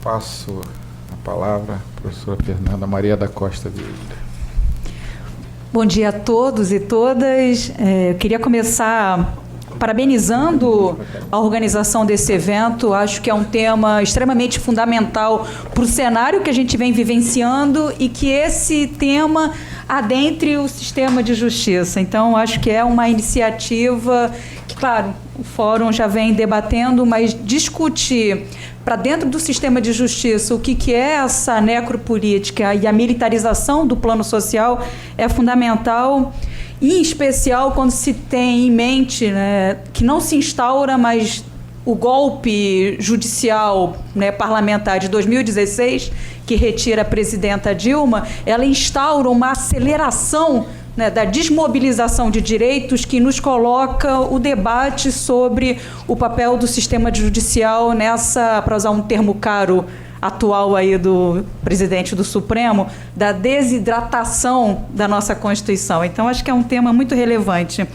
Passo a palavra à professora Fernanda Maria da Costa Vieira. Bom dia a todos e todas. Eu queria começar parabenizando a organização desse evento. Acho que é um tema extremamente fundamental para o cenário que a gente vem vivenciando e que esse tema adentre o sistema de justiça. Então, acho que é uma iniciativa que, claro, o Fórum já vem debatendo, mas discutir para dentro do sistema de justiça o que é essa necropolítica e a militarização do plano social é fundamental, em especial quando se tem em mente, né, que não se instaura, mas o golpe judicial, né, parlamentar de 2016, que retira a presidenta Dilma, ela instaura uma aceleração, né, da desmobilização de direitos que nos coloca o debate sobre o papel do sistema judicial nessa, para usar um termo caro atual aí do presidente do Supremo, da desidratação da nossa Constituição. Então, acho que é um tema muito relevante.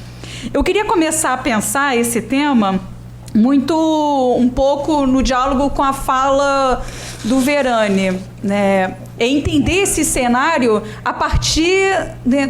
Eu queria começar a pensar esse tema um pouco no diálogo com a fala do Verani, né? É entender esse cenário a partir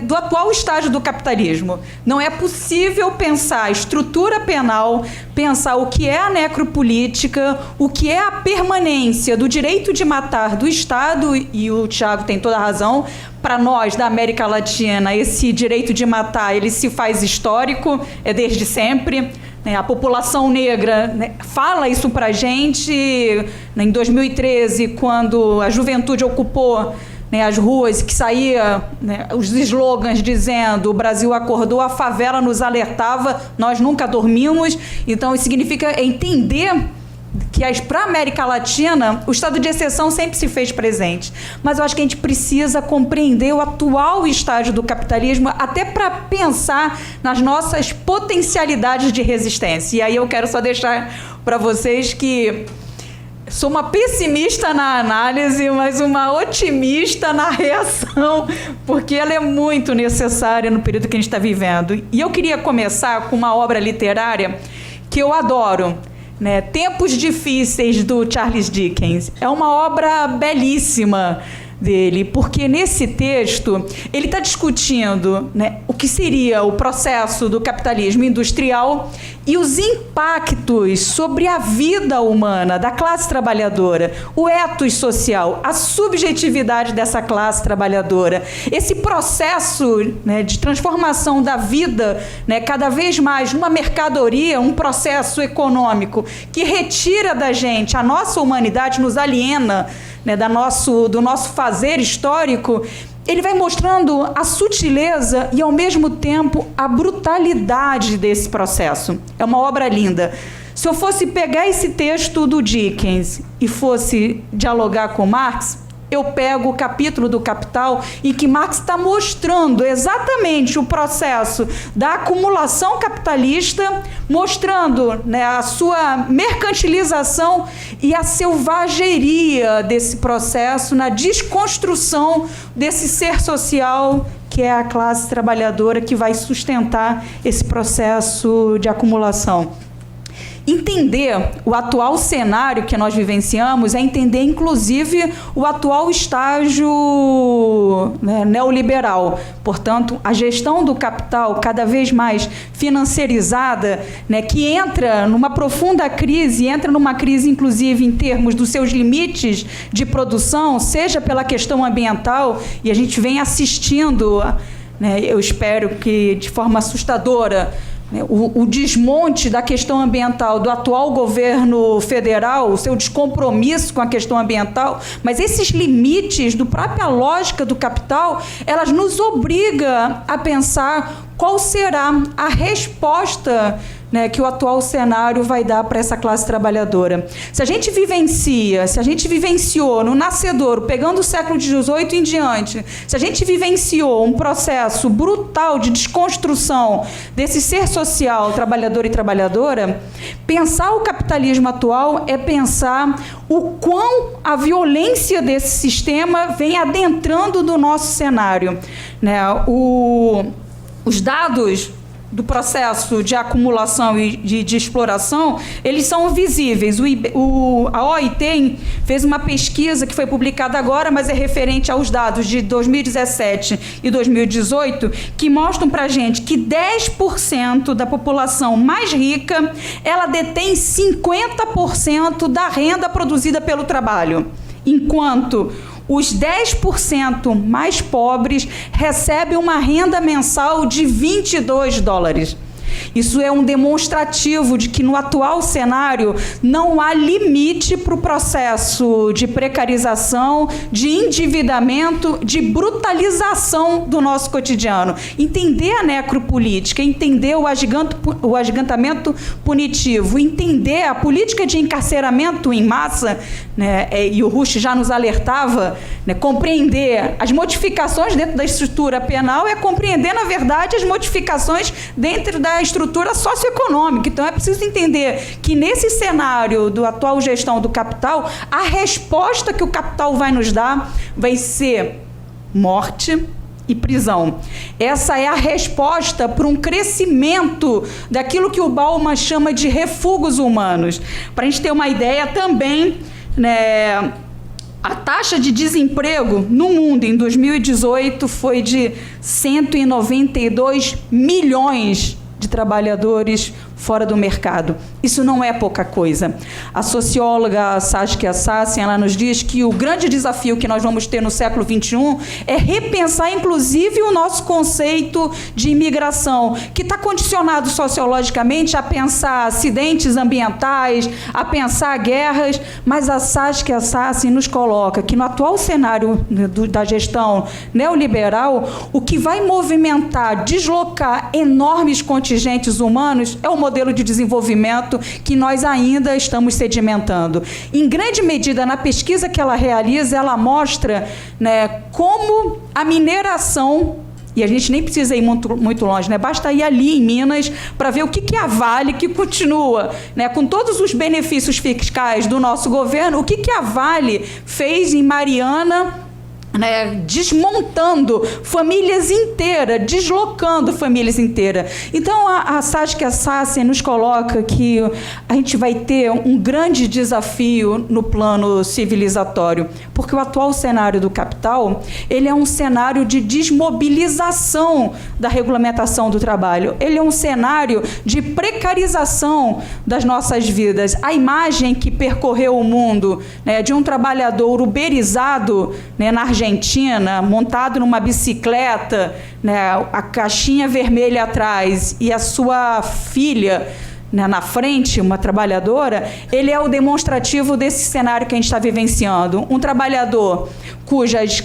do atual estágio do capitalismo. Não é possível pensar a estrutura penal, pensar o que é a necropolítica, o que é a permanência do direito de matar do Estado, e o Tiago tem toda a razão, para nós, da América Latina, esse direito de matar, ele se faz histórico, é desde sempre. A população negra, né, fala isso para a gente, né, em 2013, quando a juventude ocupou, né, as ruas, que saía, né, os slogans dizendo: o Brasil acordou, a favela nos alertava, nós nunca dormimos. Então, isso significa entender que para a América Latina o estado de exceção sempre se fez presente. Mas eu acho que a gente precisa compreender o atual estágio do capitalismo até para pensar nas nossas potencialidades de resistência. E aí eu quero só deixar para vocês que sou uma pessimista na análise, mas uma otimista na reação, porque ela é muito necessária no período que a gente está vivendo. E eu queria começar com uma obra literária que eu adoro, né? Tempos Difíceis, do Charles Dickens. É uma obra belíssima dele, porque nesse texto ele está discutindo, né, o que seria o processo do capitalismo industrial e os impactos sobre a vida humana da classe trabalhadora, o ethos social, a subjetividade dessa classe trabalhadora, esse processo, né, de transformação da vida, né, cada vez mais numa mercadoria, um processo econômico que retira da gente a nossa humanidade, nos aliena, né, do nosso fazer histórico. Ele vai mostrando a sutileza e, ao mesmo tempo, a brutalidade desse processo. É uma obra linda. Se eu fosse pegar esse texto do Dickens e fosse dialogar com Marx, eu pego o capítulo do Capital em que Marx está mostrando exatamente o processo da acumulação capitalista, mostrando, né, a sua mercantilização e a selvageria desse processo na desconstrução desse ser social que é a classe trabalhadora que vai sustentar esse processo de acumulação. Entender o atual cenário que nós vivenciamos é entender, inclusive, o atual estágio, né, neoliberal. Portanto, a gestão do capital cada vez mais financiarizada, né, que entra numa profunda crise, entra numa crise, inclusive, em termos dos seus limites de produção, seja pela questão ambiental, e a gente vem assistindo, né, eu espero que de forma assustadora, o desmonte da questão ambiental do atual governo federal, o seu descompromisso com a questão ambiental, mas esses limites da própria lógica do capital, elas nos obrigam a pensar qual será a resposta, né, que o atual cenário vai dar para essa classe trabalhadora. Se a gente vivenciou no nascedouro, pegando o século XVIII em diante, se a gente vivenciou um processo brutal de desconstrução desse ser social, trabalhador e trabalhadora, pensar o capitalismo atual é pensar o quão a violência desse sistema vem adentrando no nosso cenário, né? Os dados do processo de acumulação e de exploração, eles são visíveis. A OIT fez uma pesquisa que foi publicada agora, mas é referente aos dados de 2017 e 2018, que mostram para a gente que 10% da população mais rica, ela detém 50% da renda produzida pelo trabalho, enquanto os 10% mais pobres recebem uma renda mensal de $22. Isso é um demonstrativo de que no atual cenário não há limite para o processo de precarização, de endividamento, de brutalização do nosso cotidiano. Entender a necropolítica, entender o agigantamento punitivo, entender a política de encarceramento em massa, né, e o Rush já nos alertava, né, compreender as modificações dentro da estrutura penal é compreender, na verdade, as modificações dentro da estrutura socioeconômica. Então, é preciso entender que, nesse cenário do atual gestão do capital, a resposta que o capital vai nos dar vai ser morte e prisão. Essa é a resposta para um crescimento daquilo que o Bauman chama de refugos humanos. Para a gente ter uma ideia também, né, a taxa de desemprego no mundo em 2018 foi de 192 milhões de trabalhadores fora do mercado. Isso não é pouca coisa. A socióloga Saskia Sassen, ela nos diz que o grande desafio que nós vamos ter no século XXI é repensar, inclusive, o nosso conceito de imigração, que está condicionado sociologicamente a pensar acidentes ambientais, a pensar guerras, mas a Saskia Sassen nos coloca que no atual cenário da gestão neoliberal, o que vai movimentar, deslocar enormes contingentes humanos é o modelo de desenvolvimento que nós ainda estamos sedimentando. Em grande medida, na pesquisa que ela realiza, ela mostra, né, como a mineração, e a gente nem precisa ir muito longe, né? Basta ir ali em Minas para ver o que é a Vale, que continua, né, com todos os benefícios fiscais do nosso governo, o que a Vale fez em Mariana, né, desmontando famílias inteiras, deslocando famílias inteiras. Então, a Saskia Sassen nos coloca que a gente vai ter um grande desafio no plano civilizatório, porque o atual cenário do capital, ele é um cenário de desmobilização da regulamentação do trabalho, ele é um cenário de precarização das nossas vidas. A imagem que percorreu o mundo, né, de um trabalhador uberizado, né, na Argentina, montado numa bicicleta, né, a caixinha vermelha atrás e a sua filha, né, na frente, uma trabalhadora, ele é o demonstrativo desse cenário que a gente está vivenciando. Um trabalhador cujas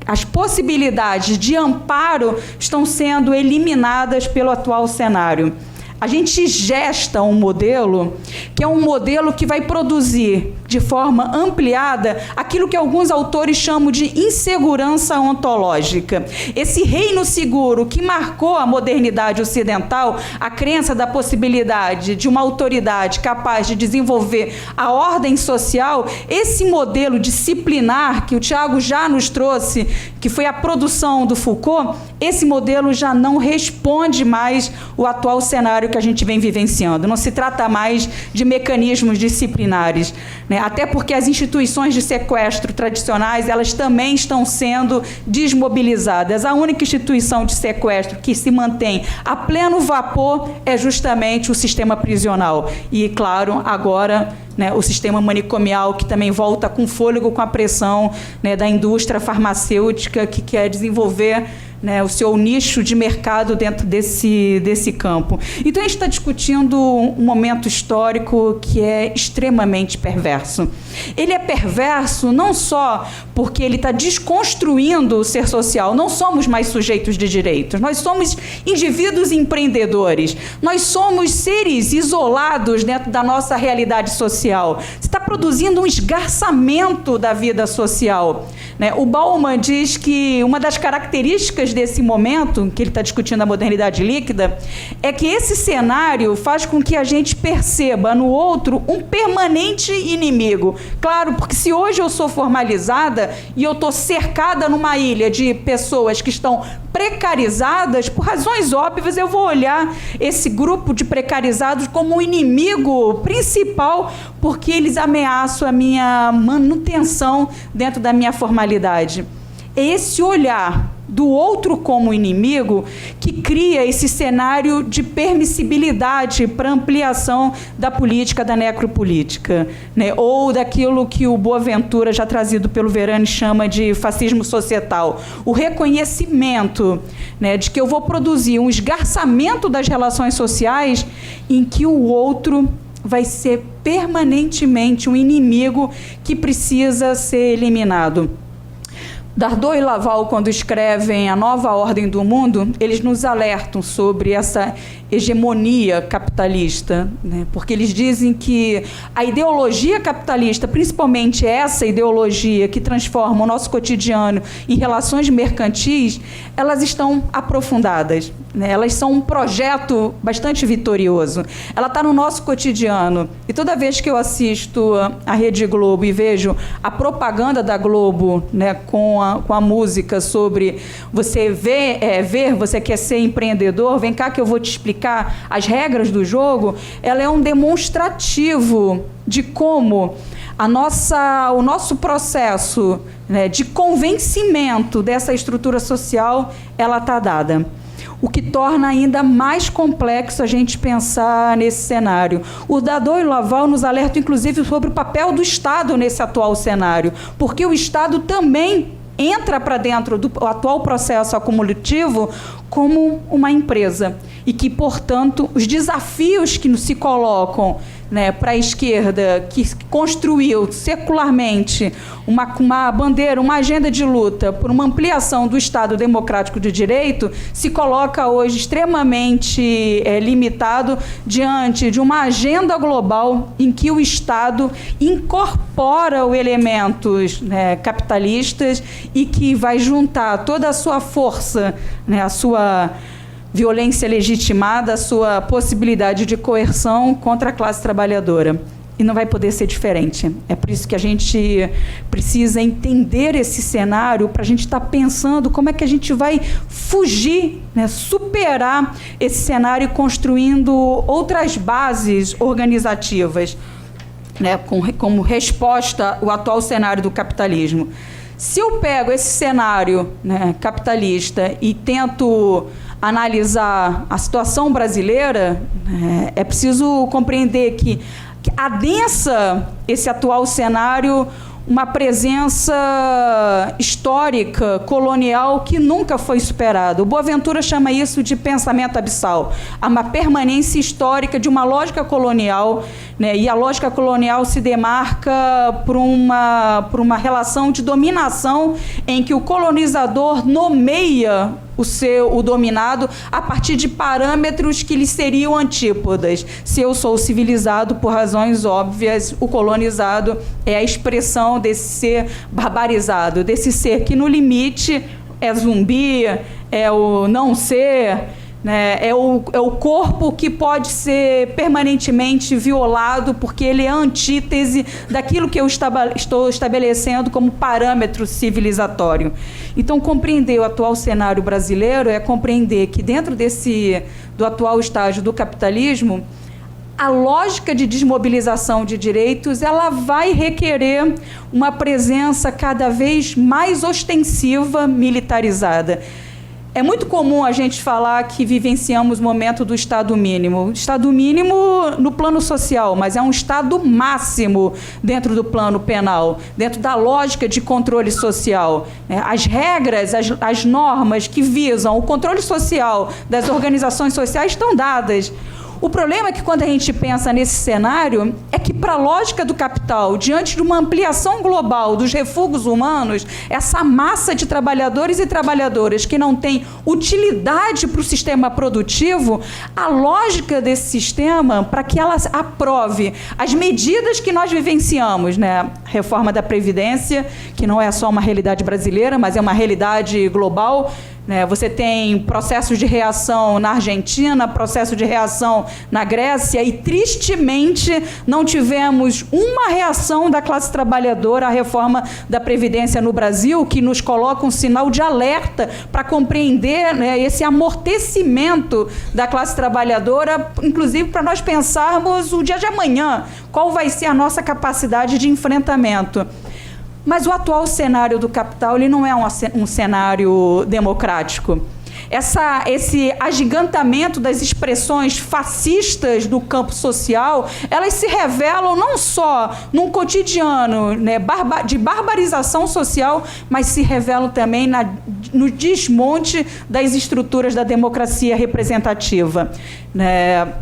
as possibilidades de amparo estão sendo eliminadas pelo atual cenário. A gente gesta um modelo que é um modelo que vai produzir de forma ampliada aquilo que alguns autores chamam de insegurança ontológica. Esse reino seguro que marcou a modernidade ocidental, a crença da possibilidade de uma autoridade capaz de desenvolver a ordem social, esse modelo disciplinar que o Tiago já nos trouxe, que foi a produção do Foucault, esse modelo já não responde mais o atual cenário que a gente vem vivenciando. Não se trata mais de mecanismos disciplinares, né? Até porque as instituições de sequestro tradicionais, elas também estão sendo desmobilizadas. A única instituição de sequestro que se mantém a pleno vapor é justamente o sistema prisional. E, claro, agora, né, o sistema manicomial, que também volta com fôlego com a pressão, né, da indústria farmacêutica que quer desenvolver, né, o seu nicho de mercado dentro desse campo. Então, a gente está discutindo um momento histórico que é extremamente perverso. Ele é perverso não só porque ele está desconstruindo o ser social, não somos mais sujeitos de direitos, nós somos indivíduos empreendedores, nós somos seres isolados dentro da nossa realidade social. Você está produzindo um esgarçamento da vida social, né? O Bauman diz que uma das características desse momento, que ele está discutindo a modernidade líquida, é que esse cenário faz com que a gente perceba no outro um permanente inimigo. Claro, porque se hoje eu sou formalizada e eu estou cercada numa ilha de pessoas que estão precarizadas, por razões óbvias, eu vou olhar esse grupo de precarizados como um inimigo principal, porque eles ameaçam a minha manutenção dentro da minha formalidade. É esse olhar do outro como inimigo que cria esse cenário de permissibilidade para ampliação da política, da necropolítica, né? Ou daquilo que o Boaventura, já trazido pelo Verani, chama de fascismo societal. O reconhecimento, né, de que eu vou produzir um esgarçamento das relações sociais em que o outro vai ser permanentemente um inimigo que precisa ser eliminado. Dardot e Laval, quando escrevem A Nova Ordem do Mundo, eles nos alertam sobre essa hegemonia capitalista, né? Porque eles dizem que a ideologia capitalista, principalmente essa ideologia que transforma o nosso cotidiano em relações mercantis, elas estão aprofundadas, né? Elas são um projeto bastante vitorioso. Ela está no nosso cotidiano. E toda vez que eu assisto a Rede Globo e vejo a propaganda da Globo, né, com a música sobre você ver, você quer ser empreendedor, vem cá que eu vou te explicar as regras do jogo, ela é um demonstrativo de como o nosso processo, né, de convencimento dessa estrutura social, ela está dada. O que torna ainda mais complexo a gente pensar nesse cenário. O Dardot e Laval nos alertam, inclusive, sobre o papel do Estado nesse atual cenário, porque o Estado também entra para dentro do atual processo acumulativo como uma empresa e que, portanto, os desafios que se colocam, né, para a esquerda, que construiu secularmente uma bandeira, uma agenda de luta por uma ampliação do Estado democrático de direito, se coloca hoje extremamente limitado diante de uma agenda global em que o Estado incorpora os elementos, né, capitalistas e que vai juntar toda a sua força, né, a sua violência legitimada, a sua possibilidade de coerção contra a classe trabalhadora. E não vai poder ser diferente. É por isso que a gente precisa entender esse cenário, para a gente estar pensando como é que a gente vai fugir, né, superar esse cenário construindo outras bases organizativas, né, como resposta ao atual cenário do capitalismo. Se eu pego esse cenário, né, capitalista e tento analisar a situação brasileira, é preciso compreender que adensa esse atual cenário uma presença histórica, colonial, que nunca foi superada. O Boaventura chama isso de pensamento abissal, uma permanência histórica de uma lógica colonial, né? E a lógica colonial se demarca por uma relação de dominação em que o colonizador nomeia o dominado a partir de parâmetros que lhe seriam antípodas. Se eu sou civilizado, por razões óbvias, o colonizado é a expressão desse ser barbarizado, desse ser que, no limite, é zumbi, é o não ser, né, é o corpo que pode ser permanentemente violado, porque ele é a antítese daquilo que eu estou estabelecendo como parâmetro civilizatório. Então, compreender o atual cenário brasileiro é compreender que, dentro do atual estágio do capitalismo, a lógica de desmobilização de direitos, ela vai requerer uma presença cada vez mais ostensiva, militarizada. É muito comum a gente falar que vivenciamos o momento do Estado mínimo. Estado mínimo no plano social, mas é um Estado máximo dentro do plano penal, dentro da lógica de controle social. As regras, as normas que visam o controle social das organizações sociais estão dadas. O problema é que quando a gente pensa nesse cenário, é que para a lógica do capital, diante de uma ampliação global dos refúgios humanos, essa massa de trabalhadores e trabalhadoras que não tem utilidade para o sistema produtivo, a lógica desse sistema, para que ela aprove as medidas que nós vivenciamos, né? Reforma da Previdência, que não é só uma realidade brasileira, mas é uma realidade global. Você tem processos de reação na Argentina, processo de reação na Grécia, e tristemente não tivemos uma reação da classe trabalhadora à reforma da Previdência no Brasil, que nos coloca um sinal de alerta para compreender, né, esse amortecimento da classe trabalhadora, inclusive para nós pensarmos o dia de amanhã, qual vai ser a nossa capacidade de enfrentamento. Mas o atual cenário do capital, ele não é um cenário democrático. Esse agigantamento das expressões fascistas do campo social, elas se revelam não só num cotidiano, né, de barbarização social, mas se revelam também no desmonte das estruturas da democracia representativa, né,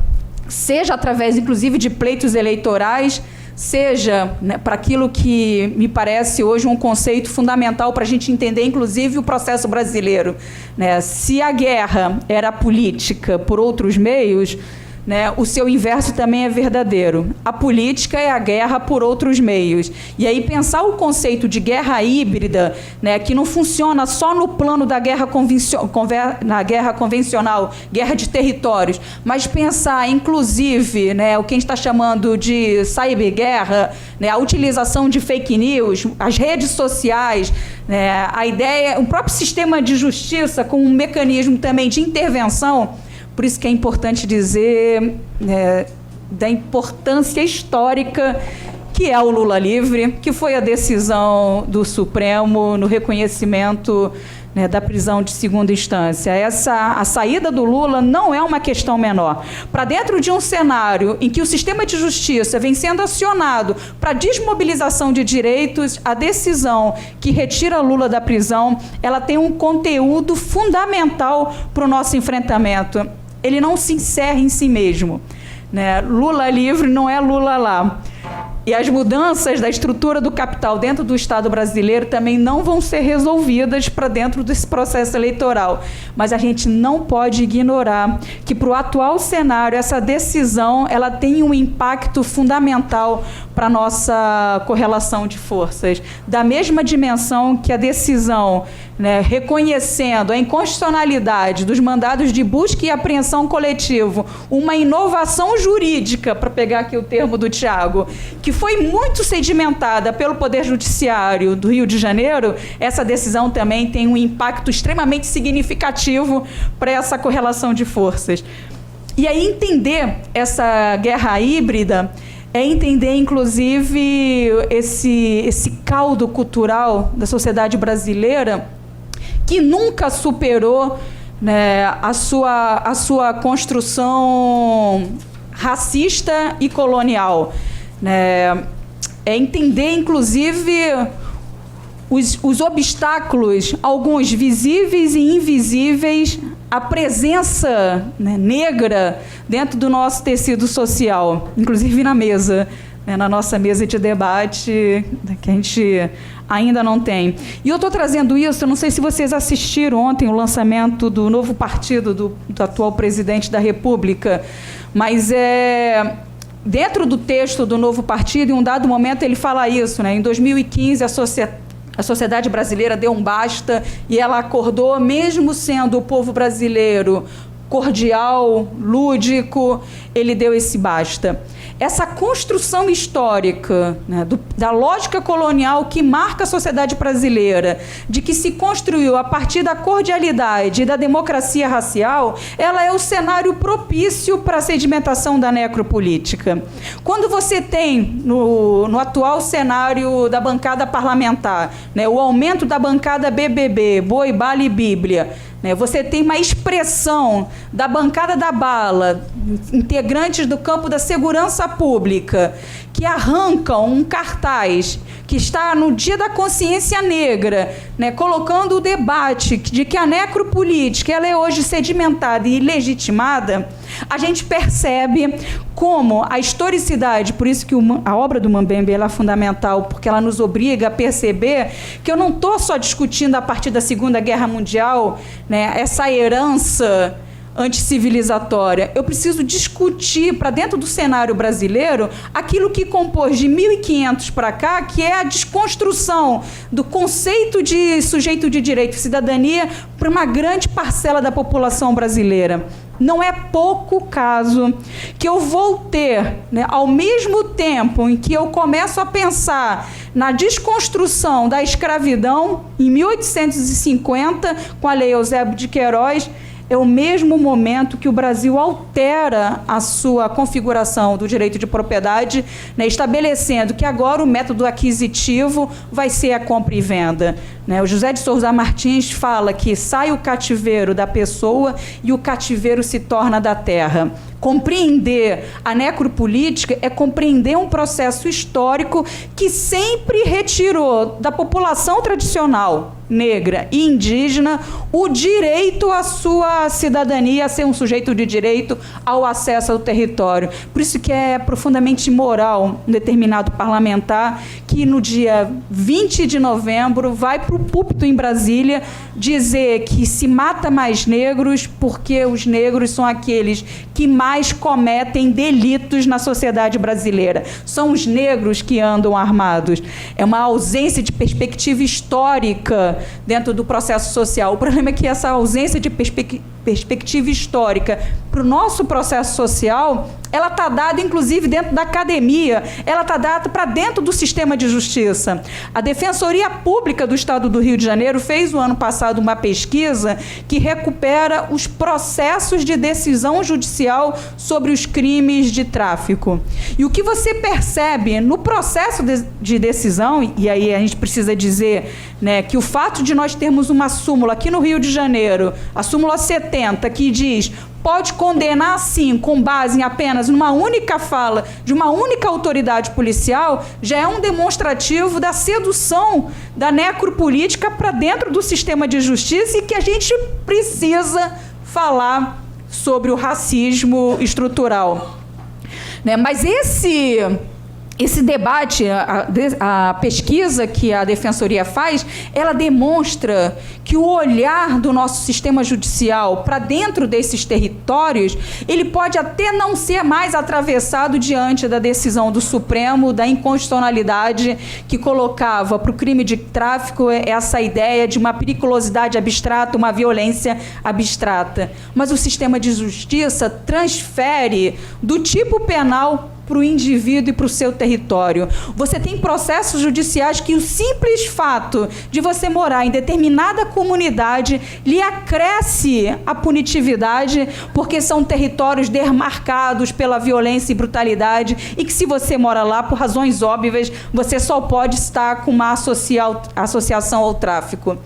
seja através, inclusive, de pleitos eleitorais, seja, né, para aquilo que me parece hoje um conceito fundamental para a gente entender, inclusive, o processo brasileiro. Né? Se a guerra era política por outros meios, né, o seu inverso também é verdadeiro. A política é a guerra por outros meios. E aí pensar o conceito de guerra híbrida, né, que não funciona só no plano da guerra convencional, guerra de territórios, mas pensar, inclusive, né, o que a gente está chamando de cyberguerra, né, a utilização de fake news, as redes sociais, né, a ideia, o próprio sistema de justiça como um mecanismo também de intervenção. Por isso que é importante dizer, né, da importância histórica que é o Lula livre, que foi a decisão do Supremo no reconhecimento, né, da prisão de segunda instância. A saída do Lula não é uma questão menor. Para dentro de um cenário em que o sistema de justiça vem sendo acionado para desmobilização de direitos, a decisão que retira Lula da prisão, ela tem um conteúdo fundamental para o nosso enfrentamento. Ele não se encerra em si mesmo, né? Lula livre não é Lula lá. E as mudanças da estrutura do capital dentro do Estado brasileiro também não vão ser resolvidas para dentro desse processo eleitoral. Mas a gente não pode ignorar que, para o atual cenário, essa decisão ela tem um impacto fundamental para a nossa correlação de forças. Da mesma dimensão que a decisão, né, reconhecendo a inconstitucionalidade dos mandados de busca e apreensão coletivo, uma inovação jurídica, para pegar aqui o termo do Tiago, que foi muito sedimentada pelo Poder Judiciário do Rio de Janeiro, essa decisão também tem um impacto extremamente significativo para essa correlação de forças. E aí entender essa guerra híbrida é entender, inclusive, esse caldo cultural da sociedade brasileira que nunca superou, né, a sua construção racista e colonial. É entender, inclusive, os obstáculos, alguns visíveis e invisíveis, a presença, né, negra dentro do nosso tecido social, inclusive na mesa, né, na nossa mesa de debate, que a gente ainda não tem. E eu estou trazendo isso, eu não sei se vocês assistiram ontem o lançamento do novo partido do atual presidente da República, mas dentro do texto do novo partido, em um dado momento ele fala isso, né? Em 2015 a sociedade brasileira deu um basta e ela acordou, mesmo sendo o povo brasileiro cordial, lúdico, ele deu esse basta. Essa construção histórica, né, da lógica colonial que marca a sociedade brasileira, de que se construiu a partir da cordialidade e da democracia racial, ela é o cenário propício para a sedimentação da necropolítica. Quando você tem, no atual cenário da bancada parlamentar, né, o aumento da bancada BBB, Boi, Bala e Bíblia, você tem uma expressão da bancada da bala, integrantes do campo da segurança pública, que arrancam um cartaz que está no Dia da Consciência Negra, né, colocando o debate de que a necropolítica ela é hoje sedimentada e legitimada, a gente percebe como a historicidade, por isso que a obra do Mambembe ela é fundamental, porque ela nos obriga a perceber que eu não estou só discutindo a partir da Segunda Guerra Mundial, né, essa herança anticivilizatória. Eu preciso discutir para dentro do cenário brasileiro aquilo que compôs de 1500 para cá, que é a desconstrução do conceito de sujeito de direito e cidadania para uma grande parcela da população brasileira. Não é pouco caso que eu vou ter, né, ao mesmo tempo em que eu começo a pensar na desconstrução da escravidão, em 1850, com a Lei Eusébio de Queiroz, é o mesmo momento que o Brasil altera a sua configuração do direito de propriedade, né, estabelecendo que agora o método aquisitivo vai ser a compra e venda. Né? O José de Souza Martins fala que sai o cativeiro da pessoa e o cativeiro se torna da terra. Compreender a necropolítica é compreender um processo histórico que sempre retirou da população tradicional, negra e indígena, o direito à sua cidadania, a ser um sujeito de direito ao acesso ao território. Por isso que é profundamente imoral um determinado parlamentar que no dia 20 de novembro vai para o púlpito em Brasília dizer que se mata mais negros porque os negros são aqueles que mais cometem delitos na sociedade brasileira. São os negros que andam armados. É uma ausência de perspectiva histórica dentro do processo social. O problema é que essa ausência de perspectiva histórica para o nosso processo social, ela está dada, inclusive, dentro da academia, ela está dada para dentro do sistema de justiça. A Defensoria Pública do Estado do Rio de Janeiro fez, no ano passado, uma pesquisa que recupera os processos de decisão judicial sobre os crimes de tráfico. E o que você percebe no processo de decisão, e aí a gente precisa dizer, né, que o fato de nós termos uma súmula aqui no Rio de Janeiro, a súmula 70, que diz pode condenar, sim, com base em apenas numa única fala de uma única autoridade policial, já é um demonstrativo da sedução da necropolítica para dentro do sistema de justiça e que a gente precisa falar sobre o racismo estrutural. Né? Mas esse debate, a pesquisa que a Defensoria faz, ela demonstra que o olhar do nosso sistema judicial para dentro desses territórios, ele pode até não ser mais atravessado diante da decisão do Supremo, da inconstitucionalidade que colocava para o crime de tráfico essa ideia de uma periculosidade abstrata, uma violência abstrata. Mas o sistema de justiça transfere do tipo penal para o indivíduo e para o seu território. Você tem processos judiciais que o simples fato de você morar em determinada comunidade lhe acresce a punitividade, porque são territórios demarcados pela violência e brutalidade, e que se você mora lá, por razões óbvias, você só pode estar com uma associação ao tráfico.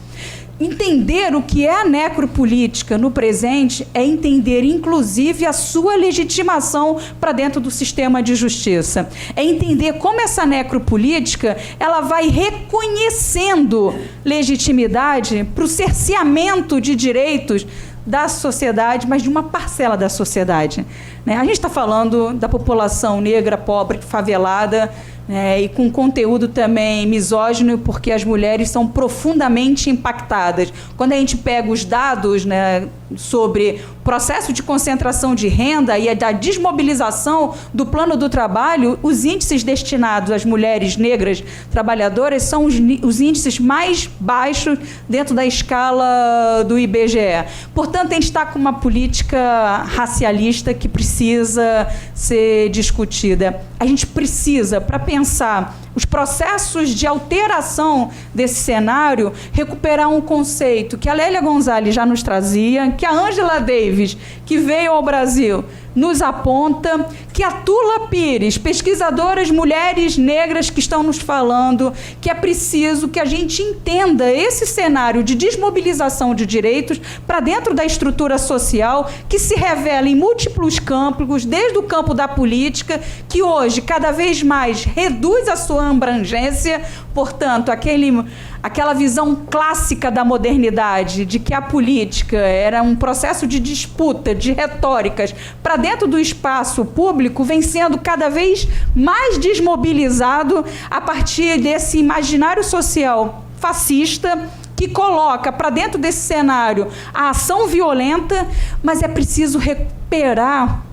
Entender o que é a necropolítica no presente é entender, inclusive, a sua legitimação para dentro do sistema de justiça. É entender como essa necropolítica ela vai reconhecendo legitimidade para o cerceamento de direitos da sociedade, mas de uma parcela da sociedade. Né? A gente está falando da população negra, pobre, favelada, e com conteúdo também misógino, porque as mulheres são profundamente impactadas. Quando a gente pega os dados, né, sobre o processo de concentração de renda e da desmobilização do plano do trabalho, os índices destinados às mulheres negras trabalhadoras são os índices mais baixos dentro da escala do IBGE. Portanto, a gente está com uma política racialista que precisa ser discutida. A gente precisa, para pensar os processos de alteração desse cenário, recuperar um conceito que a Lélia Gonzalez já nos trazia, que a Angela Davis, que veio ao Brasil, nos aponta, que a Tula Pires, pesquisadoras mulheres negras que estão nos falando, que é preciso que a gente entenda esse cenário de desmobilização de direitos para dentro da estrutura social, que se revela em múltiplos campos, desde o campo da política, que hoje cada vez mais reduz a sua abrangência, portanto, aquela visão clássica da modernidade, de que a política era um processo de disputa, de retóricas, para dentro do espaço público, vem sendo cada vez mais desmobilizado a partir desse imaginário social fascista, que coloca para dentro desse cenário a ação violenta, mas é preciso recuperar,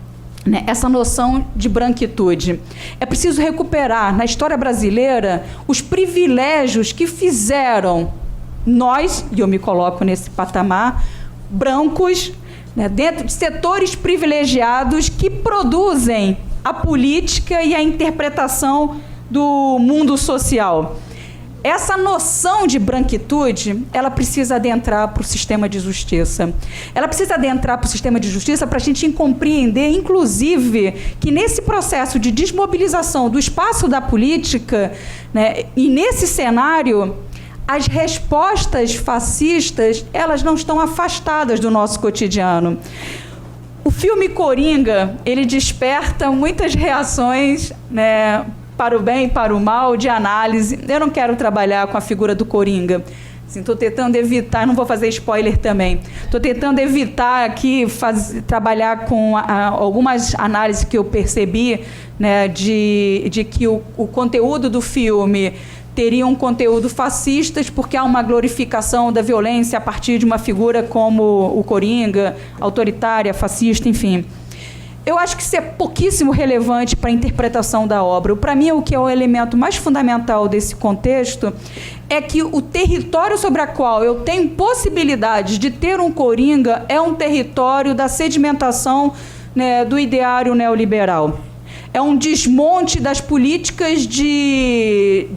né, essa noção de branquitude. É preciso recuperar, na história brasileira, os privilégios que fizeram nós, e eu me coloco nesse patamar, brancos, né, dentro de setores privilegiados que produzem a política e a interpretação do mundo social. Essa noção de branquitude, ela precisa adentrar para o sistema de justiça. Ela precisa adentrar para o sistema de justiça para a gente compreender, inclusive, que nesse processo de desmobilização do espaço da política, né, e nesse cenário, as respostas fascistas, elas não estão afastadas do nosso cotidiano. O filme Coringa, ele desperta muitas reações, né, para o bem e para o mal, de análise. Eu não quero trabalhar com a figura do Coringa. Estou tentando evitar, não vou fazer spoiler também, estou tentando evitar aqui trabalhar com algumas análises que eu percebi, né, de que o conteúdo do filme teria um conteúdo fascista, porque há uma glorificação da violência a partir de uma figura como o Coringa, autoritária, fascista, enfim. Eu acho que isso é pouquíssimo relevante para a interpretação da obra. Para mim, o que é o elemento mais fundamental desse contexto é que o território sobre o qual eu tenho possibilidades de ter um Coringa é um território da sedimentação, né, do ideário neoliberal. É um desmonte das políticas de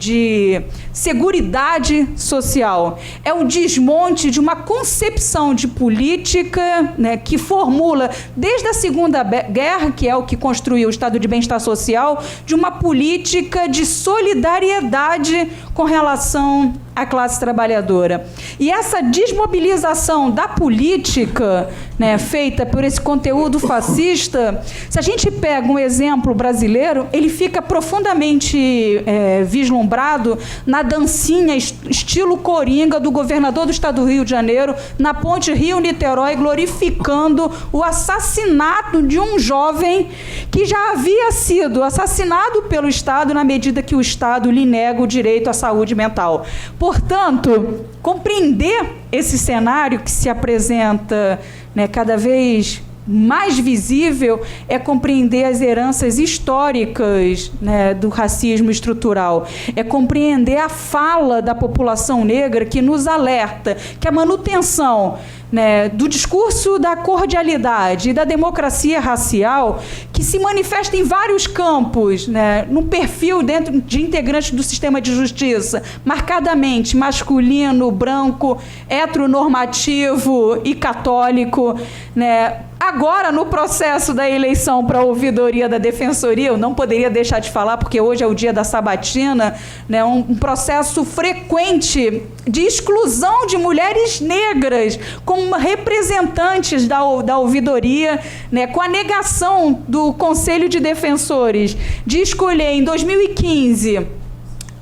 seguridade social. É um desmonte de uma concepção de política, né, que formula, desde a Segunda Guerra, que é o que construiu o Estado de Bem-Estar Social, de uma política de solidariedade com relação à classe trabalhadora. E essa desmobilização da política, né, feita por esse conteúdo fascista, se a gente pega um exemplo brasileiro, ele fica profundamente vislumbrado na dancinha estilo Coringa do governador do estado do Rio de Janeiro, na ponte Rio-Niterói, glorificando o assassinato de um jovem que já havia sido assassinado pelo Estado na medida que o Estado lhe nega o direito à saúde mental. Portanto, compreender esse cenário que se apresenta, né, cada vez mais visível é compreender as heranças históricas, né, do racismo estrutural. É compreender a fala da população negra que nos alerta que a manutenção, né, do discurso da cordialidade e da democracia racial, que se manifesta em vários campos, né, no perfil dentro de integrantes do sistema de justiça, marcadamente masculino, branco, heteronormativo e católico, né. Agora, no processo da eleição para a ouvidoria da Defensoria, eu não poderia deixar de falar, porque hoje é o dia da sabatina, né, um processo frequente de exclusão de mulheres negras como representantes da ouvidoria, né, com a negação do Conselho de Defensores de escolher, em 2015,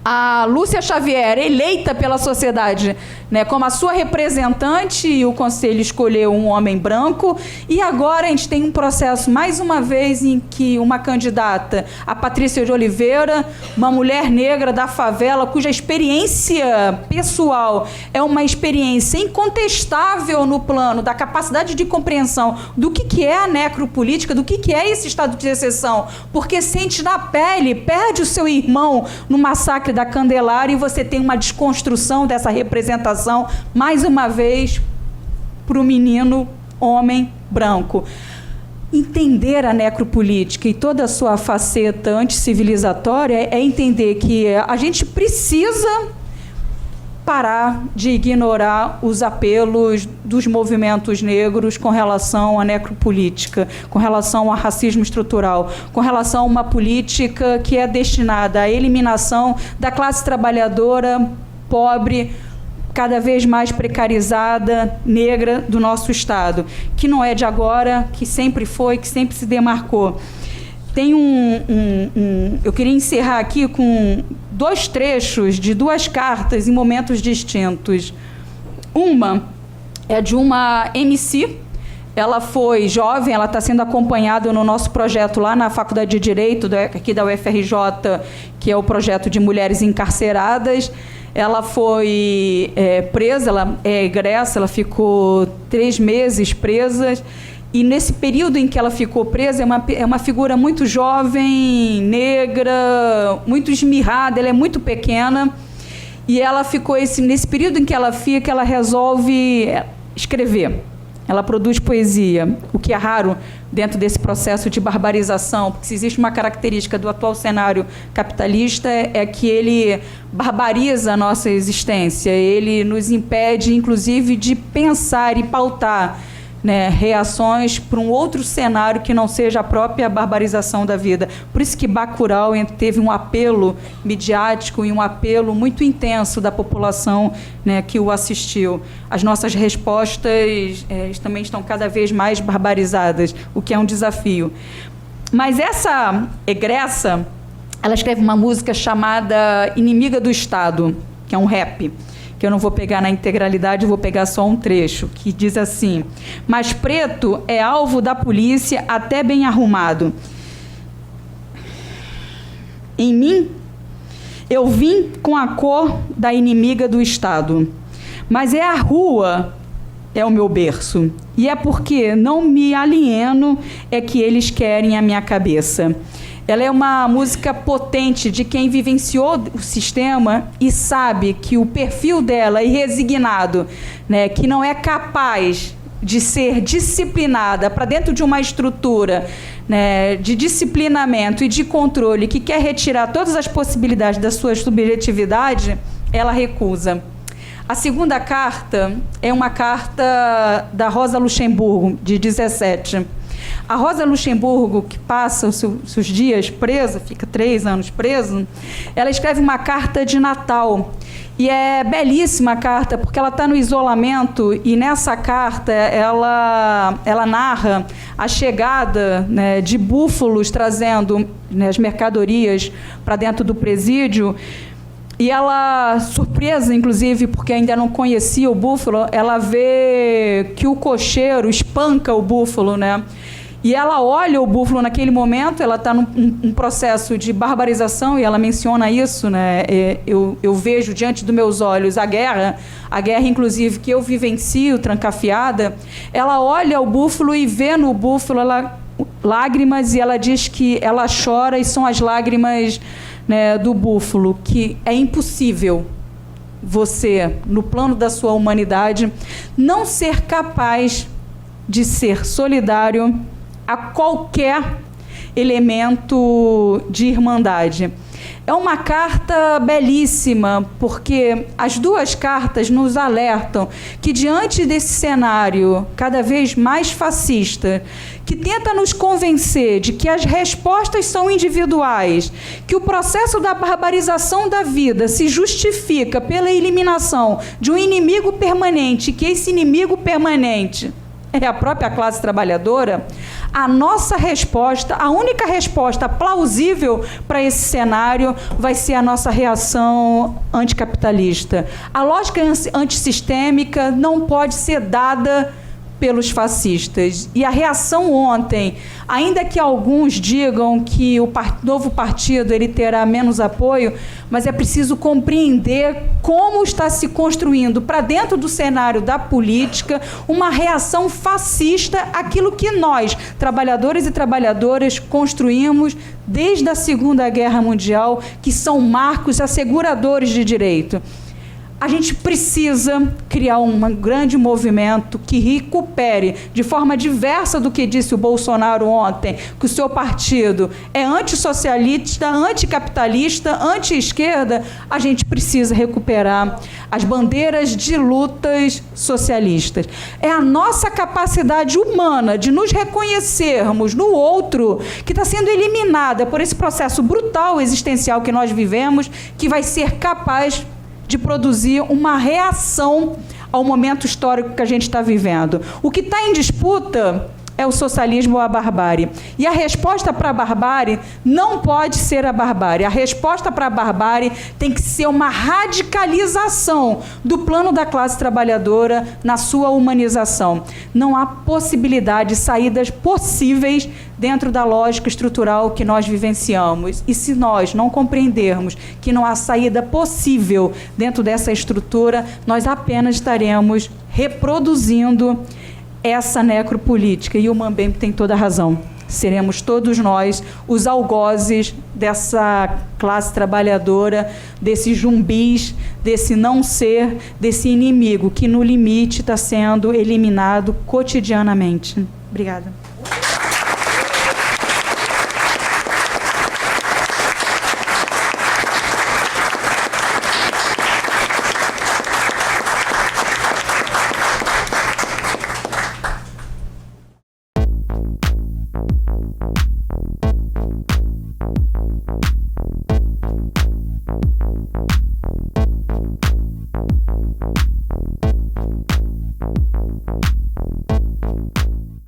a Lúcia Xavier, eleita pela sociedade, né, como a sua representante, e o Conselho escolheu um homem branco, e agora a gente tem um processo, mais uma vez, em que uma candidata, a Patrícia de Oliveira, uma mulher negra da favela, cuja experiência pessoal é uma experiência incontestável no plano da capacidade de compreensão do que é a necropolítica, do que é esse estado de exceção, porque sente na pele, perde o seu irmão no massacre da Candelária, e você tem uma desconstrução dessa representação, mais uma vez, para o menino homem branco. Entender a necropolítica e toda a sua faceta anticivilizatória é entender que a gente precisa parar de ignorar os apelos dos movimentos negros com relação à necropolítica, com relação ao racismo estrutural, com relação a uma política que é destinada à eliminação da classe trabalhadora pobre, cada vez mais precarizada, negra do nosso Estado, que não é de agora, que sempre foi, que sempre se demarcou. Tem eu queria encerrar aqui com 2 trechos de 2 cartas em momentos distintos. Uma é de uma MC, ela foi jovem, ela está sendo acompanhada no nosso projeto lá na Faculdade de Direito, aqui da UFRJ, que é o projeto de mulheres encarceradas. Ela foi presa, ela é egressa, ela ficou 3 meses presa. E nesse período em que ela ficou presa, é uma figura muito jovem, negra, muito esmirrada, ela é muito pequena. E ela ficou, nesse período em que ela fica, ela resolve escrever. Ela produz poesia, o que é raro dentro desse processo de barbarização, porque se existe uma característica do atual cenário capitalista é que ele barbariza a nossa existência, ele nos impede, inclusive, de pensar e pautar, né, reações para um outro cenário que não seja a própria barbarização da vida. Por isso que Bacurau teve um apelo midiático e um apelo muito intenso da população, né, que o assistiu. As nossas respostas também estão cada vez mais barbarizadas, o que é um desafio. Mas essa egressa, ela escreve uma música chamada Inimiga do Estado, que é um rap, que eu não vou pegar na integralidade, vou pegar só um trecho, que diz assim: mas preto é alvo da polícia até bem arrumado. Em mim, eu vim com a cor da inimiga do Estado, mas é a rua, é o meu berço, e é porque não me alieno é que eles querem a minha cabeça. Ela é uma música potente de quem vivenciou o sistema e sabe que o perfil dela é resignado, né, que não é capaz de ser disciplinada para dentro de uma estrutura, né, de disciplinamento e de controle, que quer retirar todas as possibilidades da sua subjetividade, ela recusa. A segunda carta é uma carta da Rosa Luxemburgo, de 17. A Rosa Luxemburgo, que passa os seus dias presa, fica 3 anos presa, ela escreve uma carta de Natal. E é belíssima a carta, porque ela está no isolamento, e nessa carta ela narra a chegada, né, de búfalos trazendo, né, as mercadorias para dentro do presídio. E ela, surpresa, inclusive, porque ainda não conhecia o búfalo, ela vê que o cocheiro espanca o búfalo, né? E ela olha o búfalo naquele momento, ela está num processo de barbarização, e ela menciona isso, né? Eu vejo diante dos meus olhos a guerra, inclusive, que eu vivencio trancafiada. Ela olha o búfalo e vê no búfalo lágrimas, e ela diz que ela chora, e são as lágrimas, né, do búfalo, que é impossível você, no plano da sua humanidade, não ser capaz de ser solidário a qualquer elemento de irmandade. É uma carta belíssima, porque as 2 cartas nos alertam que, diante desse cenário cada vez mais fascista, que tenta nos convencer de que as respostas são individuais, que o processo da barbarização da vida se justifica pela eliminação de um inimigo permanente, que esse inimigo permanente é a própria classe trabalhadora, a nossa resposta, a única resposta plausível para esse cenário vai ser a nossa reação anticapitalista. A lógica antissistêmica não pode ser dada pelos fascistas. E a reação ontem, ainda que alguns digam que o novo partido ele terá menos apoio, mas é preciso compreender como está se construindo para dentro do cenário da política uma reação fascista àquilo que nós, trabalhadores e trabalhadoras, construímos desde a Segunda Guerra Mundial, que são marcos asseguradores de direito. A gente precisa criar um grande movimento que recupere, de forma diversa do que disse o Bolsonaro ontem, que o seu partido é antissocialista, anticapitalista, anti-esquerda. A gente precisa recuperar as bandeiras de lutas socialistas. É a nossa capacidade humana de nos reconhecermos no outro que está sendo eliminada por esse processo brutal existencial que nós vivemos, que vai ser capaz de produzir uma reação ao momento histórico que a gente está vivendo. O que está em disputa é o socialismo ou a barbárie. E a resposta para a barbárie não pode ser a barbárie. A resposta para a barbárie tem que ser uma radicalização do plano da classe trabalhadora na sua humanização. Não há possibilidade de saídas possíveis dentro da lógica estrutural que nós vivenciamos. E se nós não compreendermos que não há saída possível dentro dessa estrutura, nós apenas estaremos reproduzindo essa necropolítica. E o Mambembe tem toda a razão. Seremos todos nós os algozes dessa classe trabalhadora, desses zumbis, desse não ser, desse inimigo que no limite está sendo eliminado cotidianamente. Obrigada.